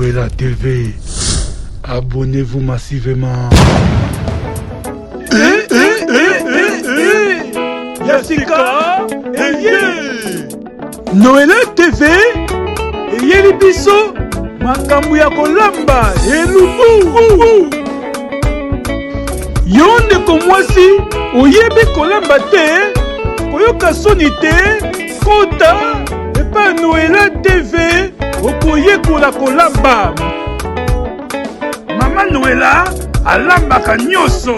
Noëlla TV. Abonnez-vous massivement. Yassika Noëlla TV eyeli biso makambo ya kolamba elubu. Yo ndeko mwasi oyebi kolamba te, koyoka soni te, kota epa Noëlla TV okoyekola kolamba. Mama Noëlla alambaka nyonso,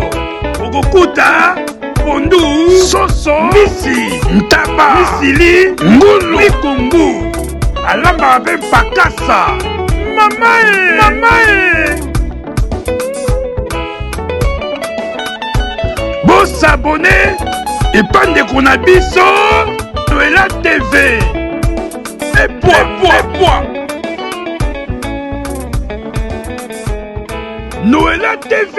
okokuta pondu, soso, misi, ntaba, misili, ngulu, mikungu. Alambaka mpe pakasa. Mamae bosabone epandeko na biso Noëlla TV. Epwa Noëlla TV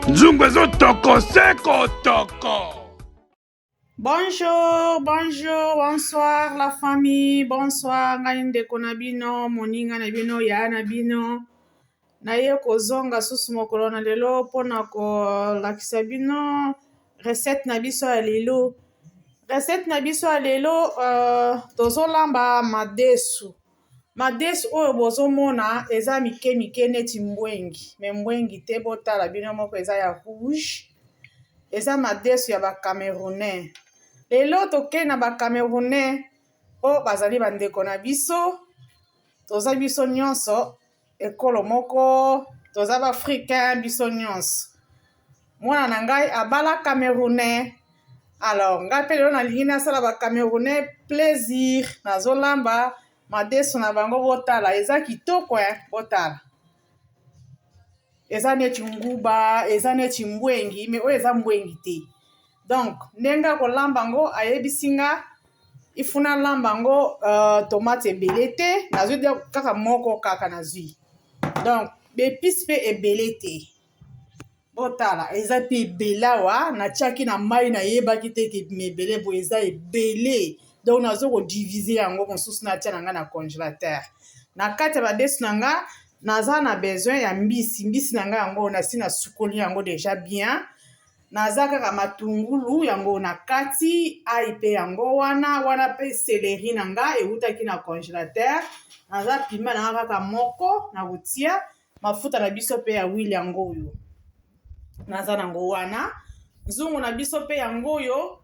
nzungu ezotoko seko toko. Bonjour, bonsoir la famille, bonsoir ngai ndeko na bino, moninga na bino, ya na bino. Naye kozonga susu mokolo na lelo mpona kolakisa bino recette na biso ya lelo. Recette na biso ya lelo tozolamba madesu. Madesu oyo bozomona eza mike neti mbwengi, me mbwengi te, botala bino moko eza ya rouge. Eza madesu ya ba Camerounais. Lelo toke na ba Camerounais o bazali bandeko na biso. Toza biso nyonso ekolo moko, toza ba africain biso nyonso. Mwana na ngai abala Camerounais. Alors ngai pe lelo nalingi nasala ba Camerounais plaisir, nazolamba madesu na bango, botala eza kitoko botala. Eza neti nguba, eza neti mbwengi, me oyo eza mbwengi te. Donc ndenge kolamba ngo ayebisinga ifuna lamba ngo tomate ebele te, nazwi kaka moko kaka nazwi. Donc bepice pe ebele te. Botala eza pe ebele awa, natiaki na mai nayebaki te ke mebele bo eza ebele. Donc nazo ko diviser yango mosusu natia nanga na congélateur. Na kati ya badesu nanga naza na besoin ya mbisi nanga yango nasi na sukoli yango déjà bien. Naza kaka matungulu yango na kati, ai pe yango wana pe céleri nanga eutaki na congélateur. Naza pima nanga kaka moko na kotia mafuta na biso pe ya huile yango oyo. Naza nango wana nzungu na biso pe yango oyo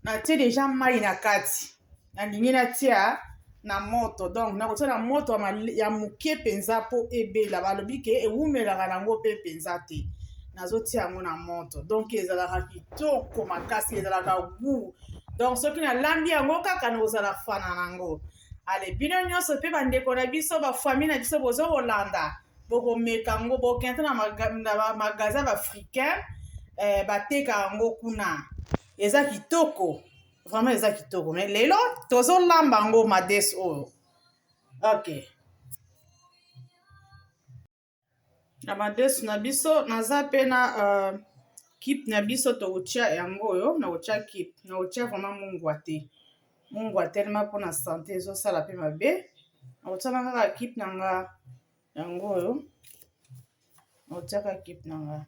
natie déjà mai na kati. Nalingi natia na moto, donc nakotia na moto ya muke penza po ebela, balobi ke ewumelaka nango pe penza te. Nazotia yango na moto, donc ezalaka kitoko makasi, ezalaka goût. Donc soki nalambi yango kaka nakozala fana nango. Ale bino nyonso pe bandeko na biso, ba famille na biso bozo kolanda, bokomeka yango, bokente na magasin africain, bateka yango kuna. Eza kitoko, vraiment eza kitoko. Mais lelo tozolamba yango madesu oyo. Ok. Na madesu na biso naza pe na kip na biso tokotia yango oyo, na kotia kip, na kotia vraiment mungwa te. Mungwa tellement mpona santé ezosala pe mabe. Na kotia kaka kip nanga yango oyo. Na kotia kaka kip nanga.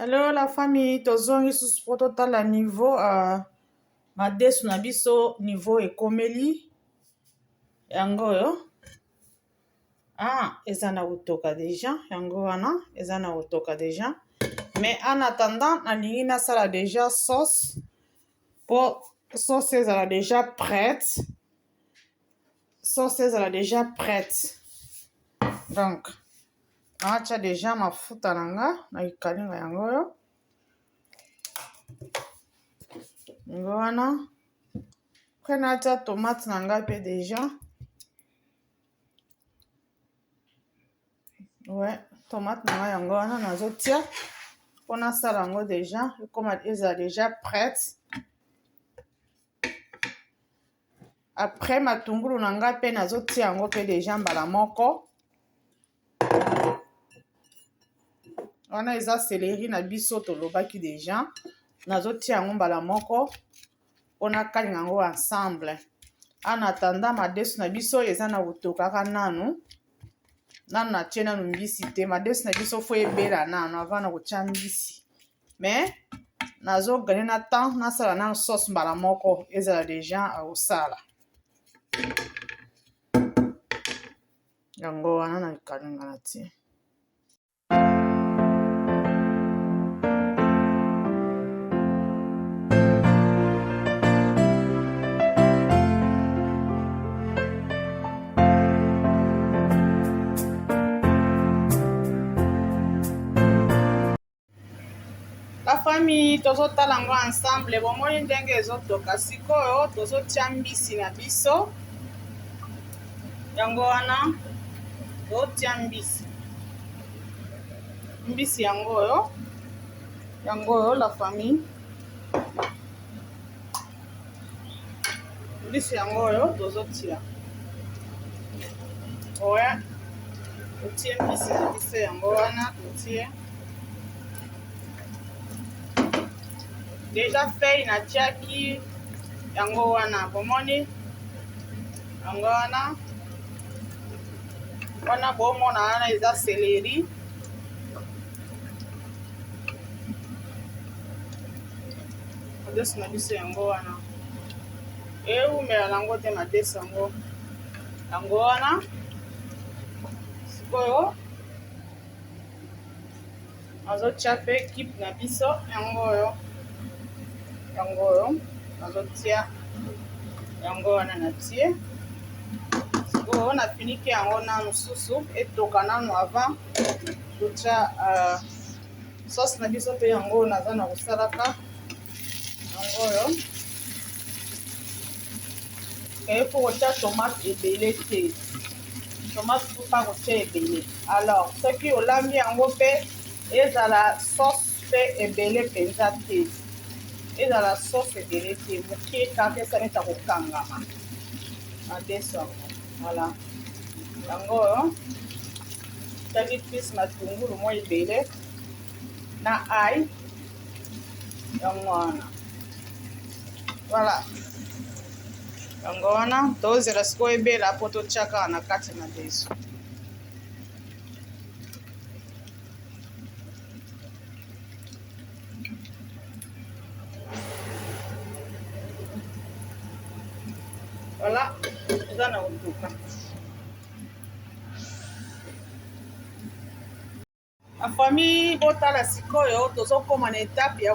Hello la famille, tozongi susu po totala niveau madesu na biso niveau ekomeli yango oyo. Eza na kotoka déjà yango wana, eza na kotoka déjà. Mais en attendant nalingi nasala déjà sauce, po sauce ezala déjà prête. Sauce ezala déjà prête. Donc naatia déjà mafuta nanga na ikalinga yango oyo. Yango wana. Après naatia tomate nanga pe déjà. Ouais, tomate na ngai yango wana nazotia mpona sala yango déjà ekoma eza déjà prête. Après matungulu na ngai mpe nazotia yango mpe déjà mbala moko. Wana eza céleri na biso tolobaki déjà nazotia yango mbala moko mpona kalinga yango ensemble. Ana tanda madesu na biso eza na kotokaka nanu natie nanu mbisi te. Madesu na biso fo ebela nanu avant na kotia mbisi. Mais nazogane na temps nasala nanu sauce mbala moko ezala déjà akosala. Yango wana na kalinga na tie. La famille tozotala yango ensemble bomoni ndenge ezotoka sikoyo tozotia mbisi na biso yango wana tozotia mbisi yango oyo la famille mbisi yango oyo tozotia oya totie mbisi na biso yango wana totie déjà feuille natiaki yango wana bomoni yango wana bomona wana eza céleri madesu na biso yango wana eumela nango te madesu yango wana sikoyo azotia mpe kipe na biso yango oyo nazotia yango wana natie sikoyo nafiniki yango nanu susu etoka nanu avant totia sauce na biso mpe yango naza na kosalaka yango oyo efo kotia tomate ebele te tomate fupa kotia ebele. Alors soki olambi yango mpe ezala sauce mpe ebele mpenza te ezala sauce ebele te moke kaka esa neti akokangama madesu yango voilà yango oyo taki pise matungulu mwa ebele na ai yango wana voilà yango wana tozela sikoyo ebela mpo totiaka na kati madesu. Voilà, eza na kotuka. La famille botala sikoyo tozokoma na étape ya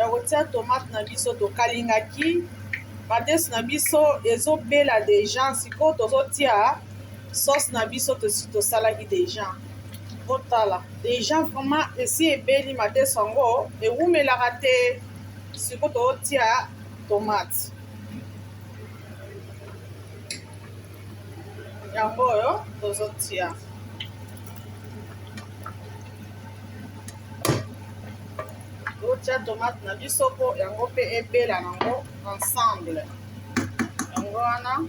kotia tomate na biso tokalingaki madesu na biso ezobela déjà sikoyo tozotia sauce na biso tosalaki déjà botala déjà vraiment esi ebeli madesu yango ewumelaka te sikoyo tozotia tomate yango oyo tozotia tozotia tomate na biso po yango mpe ebela nango ensemble yango wana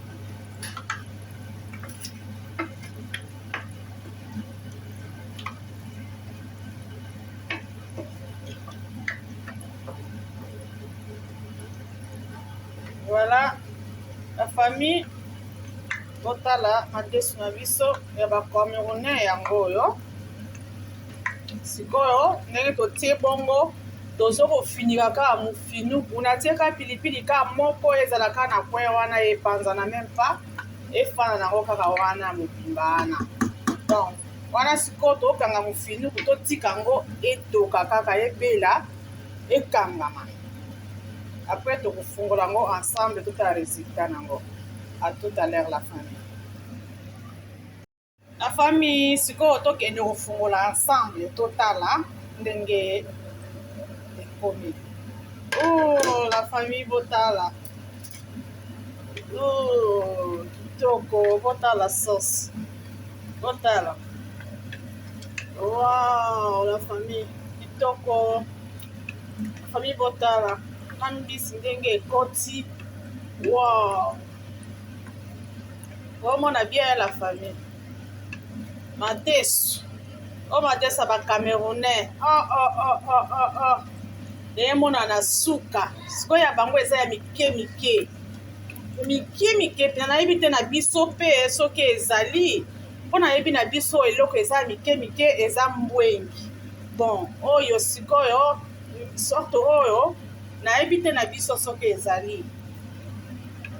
voilà la famille botala madesu na biso ya bacamerounais yango oyo sikoyo ndenge totie bongo tozokofinika kaka mofinuku natieka pilipili kaka moko ezalaka na kwe wana epanzana meme pa efana nango kaka wana mobimba wana donc wana sikoyo tokanga mofinuku totika yango etoka kaka ebela ekangama après tokofungola yango ensemble totala résultat nango. À tout à l'heure la famille. La famille sikoyo tokende kofungola ensemble totala ndenge ekomi. Oh la famille botala. Oh kitoko botala sauce. Botala. Wow, la famille. Kitoko. La famille Botala. Nambisi ndenge ekoti. Wow. Vraiment, on a bien la famille. Madesu. Oh, Madesu, ça va Camerounais. Oh. Et mon anasuka. Ce qu'il y a, bango, ça y a mike. Mike, puis on a évité na biso pe, soke ezali. On a évité na biso eloko eza mike, eza mbwengi. Bon, oyo sikoyo, sorte oyo, na évité na biso soke ezali.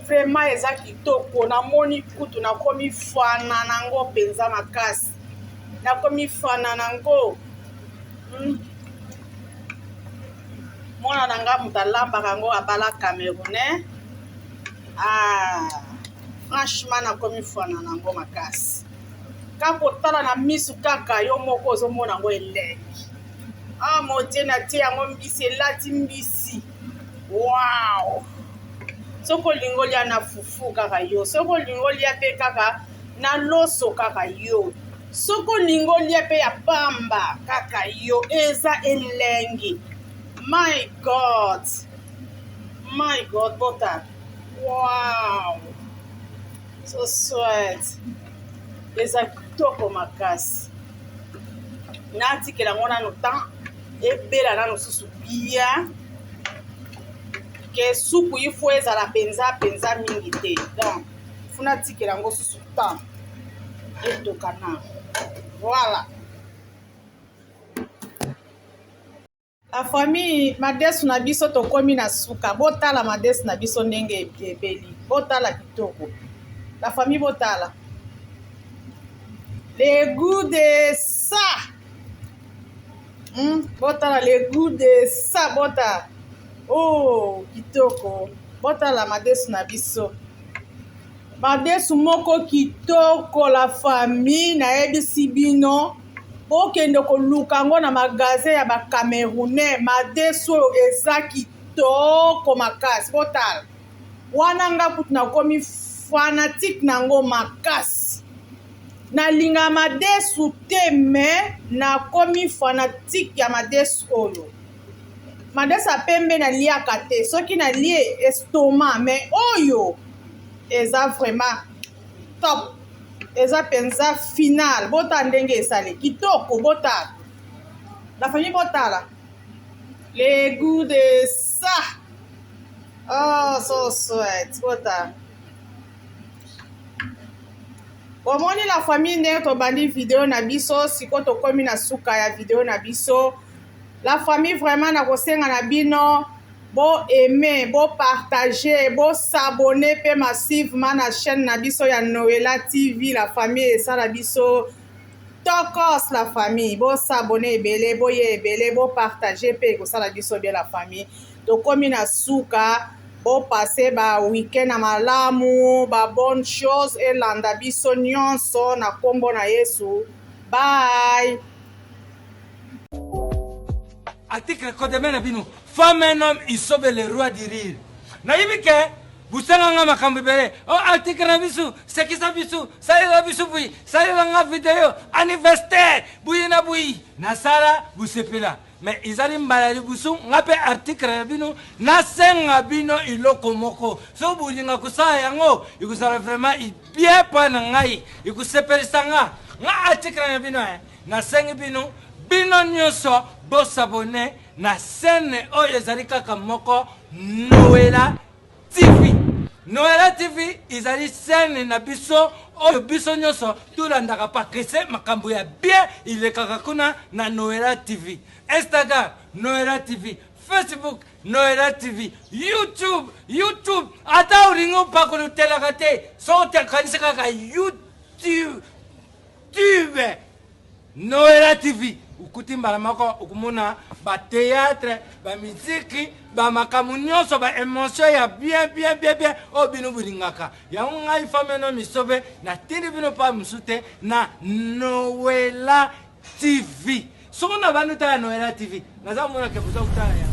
Vraiment eza kitoko, na moni kutu na komi fana nango penza makasi. Na komi fana nango. Mona nanga mutalamba kango abala Camerounais. Franchement na komi fana nango makasi. Kako tala na misu kaka yo moko ozomona ngo elengi. Mon Dieu na tie yango mbisi elati mbisi. Wow. Soko lingolia na fufu kaka yo. Soko lingolia pe kaka na loso kaka yo. Soko lingolia pe ya pamba kaka yo. Eza elengi. My God, Bota. Wow. So sweet. Eza kitoko makasi. Nati ke la ngona no temps ebela na no susu bia. Que soupe il faut ezala penza mingi te. Donc, funa tikela ngo susu temps. Et tokana. Voilà. La famille Madesu na biso tokomi na suka. Botala Madesu na biso ndenge ebeli. Botala kitoko. La famille Botala. Le goût de ça. Botala le goût de ça, bota. Oh, kitoko. Botala Madesu na biso. Madesu moko kitoko la famille na ebisi bino. Okende koluka ngo na magasin ya ba Camerounais. Madesu eza kitoko makasi. Botala. Wana nga kutu na komi fanatique nango makasi. Na linga Madesu te me na komi fanatique ya Madesu oyo. Madesu apembe na liaka te. Soki na lie estomac mais oyo eza vraiment top. Eza penza final. Bota ndenge esale. Kitoko bota. La famille Botala. Le goût de ça. Oh, so sweet. Bota. Bomoni la famille ndenge tobandi vidéo na biso. Siko tokomi na suka ya vidéo na biso. La famille vraiment na kosenga na bino. Bo aimer, bo partager, bo s'abonner pe massivement na chaîne na biso ya Noela TV. La famille esa la biso tokos la famille. Bo s'abonner ebele, bo ye ebele, bo partager pe ko sala biso bien la famille. Tokomi na suka, bo passer ba week-end na malamu, ba bonne chose et landa biso nyonso na kombo na Yesu. Bye. Article code mena bino. Femme un homme, il sauve le roi du rire. Naïbike, vous savez nga makambibere. Oh, article na bisu, c'est qui ça bisu? Ça y est la bisu bui. Ça y est la vidéo anniversaire. Bui na bui. Nasara, vous sepela. Mais ils allaient m'balari busu, ngape article na bino. Nasenga bino iloko moko. So bui nga kusa yango. Ikusala vraiment il bien pas na ngai. Ikusepeli sanga. Nga article na bino nasenga bino. Bino nyonso bo s'abonner na scène oyo ezali kaka moko Noela TV. Noela TV ezali scène na biso oyo biso nyonso tolandaka pa kese makambo ya bien ilekaka kuna na Noela TV. Instagram Noela TV, Facebook Noela TV, YouTube ata ulingo pakolo telaka te so tekanisa kaka YouTube Noela TV. Ukuti mbalamako ukumuna ba théâtre, ba musique, ba makamu nyonso ba émotion ya bien o bino bulingaka. Ya ngai femme no misobe na tindi bino pa musute na Noela TV. Soko na banu ta Noela TV. Naza mona ke buza utala ya.